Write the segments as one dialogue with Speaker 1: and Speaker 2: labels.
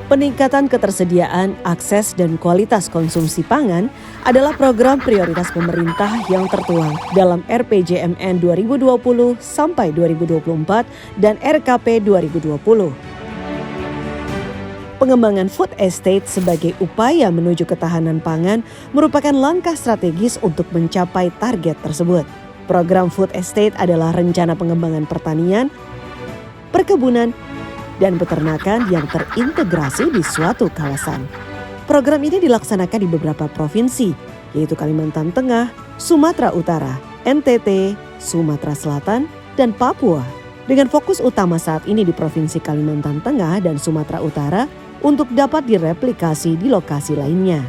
Speaker 1: Peningkatan ketersediaan, akses, dan kualitas konsumsi pangan adalah program prioritas pemerintah yang tertuang dalam RPJMN 2020 sampai 2024 dan RKP 2020. Pengembangan food estate sebagai upaya menuju ketahanan pangan merupakan langkah strategis untuk mencapai target tersebut. Program food estate adalah rencana pengembangan pertanian, perkebunan, dan peternakan yang terintegrasi di suatu kawasan. Program ini dilaksanakan di beberapa provinsi, yaitu Kalimantan Tengah, Sumatera Utara, NTT, Sumatera Selatan, dan Papua. Dengan fokus utama saat ini di Provinsi Kalimantan Tengah dan Sumatera Utara untuk dapat direplikasi di lokasi lainnya.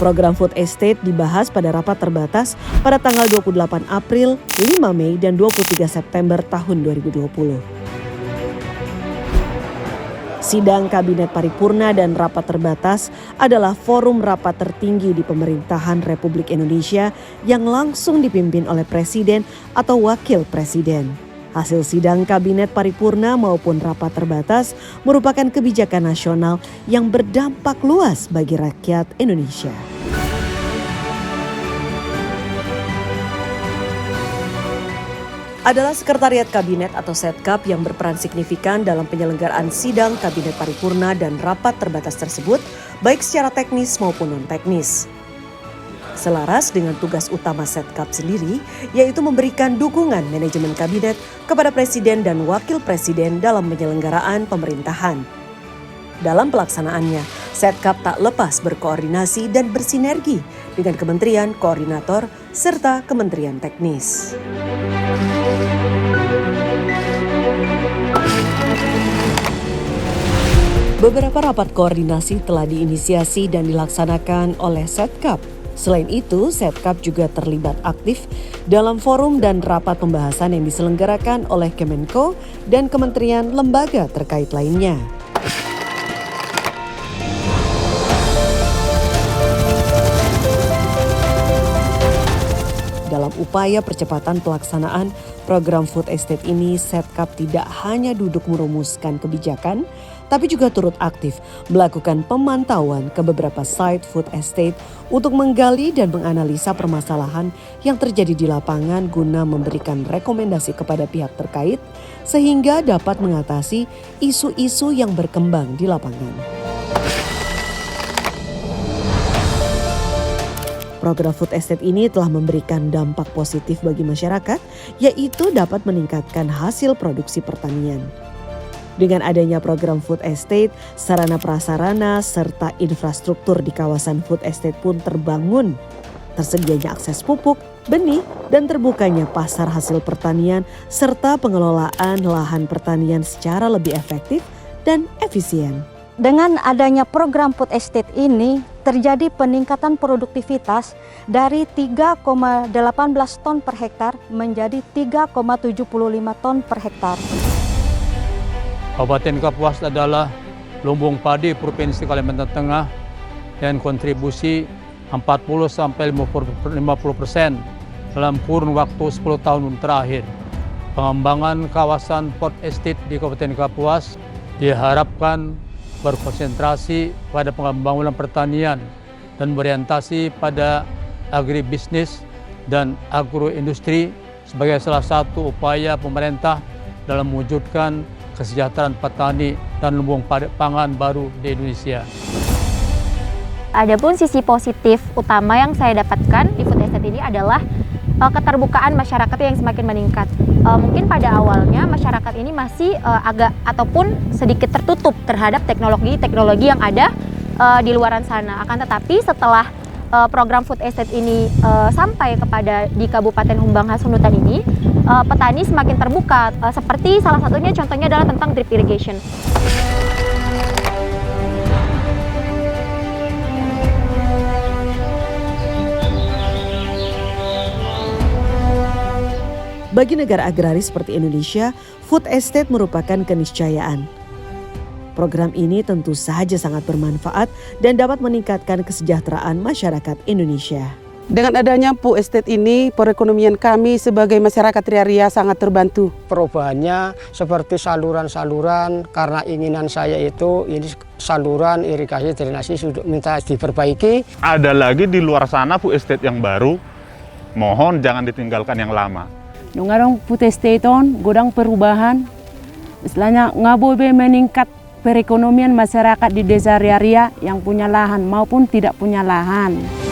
Speaker 1: Program Food Estate dibahas pada rapat terbatas pada tanggal 28 April, 5 Mei, dan 23 September tahun 2020. Sidang Kabinet Paripurna dan Rapat Terbatas adalah forum rapat tertinggi di pemerintahan Republik Indonesia yang langsung dipimpin oleh Presiden atau Wakil Presiden. Hasil sidang Kabinet Paripurna maupun Rapat Terbatas merupakan kebijakan nasional yang berdampak luas bagi rakyat Indonesia. Adalah Sekretariat Kabinet atau Setkap yang berperan signifikan dalam penyelenggaraan sidang Kabinet Paripurna dan rapat terbatas tersebut, baik secara teknis maupun non-teknis. Selaras dengan tugas utama Setkap sendiri, yaitu memberikan dukungan manajemen kabinet kepada Presiden dan Wakil Presiden dalam penyelenggaraan pemerintahan. Dalam pelaksanaannya, Setkap tak lepas berkoordinasi dan bersinergi dengan kementerian, koordinator, serta kementerian teknis. Beberapa rapat koordinasi telah diinisiasi dan dilaksanakan oleh Setkap. Selain itu, Setkap juga terlibat aktif dalam forum dan rapat pembahasan yang diselenggarakan oleh Kemenko dan kementerian lembaga terkait lainnya. Dalam upaya percepatan pelaksanaan program Food Estate ini, Setkap tidak hanya duduk merumuskan kebijakan, tapi juga turut aktif melakukan pemantauan ke beberapa site food estate untuk menggali dan menganalisa permasalahan yang terjadi di lapangan guna memberikan rekomendasi kepada pihak terkait sehingga dapat mengatasi isu-isu yang berkembang di lapangan. Program Food Estate ini telah memberikan dampak positif bagi masyarakat, yaitu dapat meningkatkan hasil produksi pertanian. Dengan adanya program Food Estate, sarana prasarana serta infrastruktur di kawasan Food Estate pun terbangun. Tersedianya akses pupuk, benih, dan terbukanya pasar hasil pertanian serta pengelolaan lahan pertanian secara lebih efektif dan efisien.
Speaker 2: Dengan adanya program Food Estate ini, terjadi peningkatan produktivitas dari 3,18 ton per hektar menjadi 3,75 ton per hektar.
Speaker 3: Kabupaten Kapuas adalah lumbung padi Provinsi Kalimantan Tengah dan kontribusi 40-50% dalam kurun waktu 10 tahun terakhir. Pengembangan kawasan Food Estate di Kabupaten Kapuas diharapkan berkonsentrasi pada pengembangan pertanian dan berorientasi pada agribisnis dan agroindustri sebagai salah satu upaya pemerintah dalam mewujudkan kesejahteraan petani dan lumbung pangan baru di Indonesia.
Speaker 4: Adapun sisi positif utama yang saya dapatkan di Food Estate ini adalah keterbukaan masyarakat yang semakin meningkat. Mungkin pada awalnya masyarakat ini masih agak ataupun sedikit tertutup terhadap teknologi yang ada di luaran sana. Akan tetapi setelah program Food Estate ini sampai kepada di Kabupaten Humbang Hasundutan ini, petani semakin terbuka. Seperti salah satunya contohnya adalah tentang drip irrigation.
Speaker 1: Bagi negara agraris seperti Indonesia, Food Estate merupakan keniscayaan. Program ini tentu saja sangat bermanfaat dan dapat meningkatkan kesejahteraan masyarakat Indonesia.
Speaker 5: Dengan adanya food estate ini, perekonomian kami sebagai masyarakat Riau sangat terbantu.
Speaker 6: Perubahannya seperti saluran-saluran, karena inginan saya itu ini saluran irigasi drainasi sudah minta diperbaiki.
Speaker 7: Ada lagi di luar sana food estate yang baru, mohon jangan ditinggalkan yang lama.
Speaker 8: Nungarong food estate on, godang perubahan, istilahnya ngabobe meningkat perekonomian masyarakat di desa Riau yang punya lahan maupun tidak punya lahan.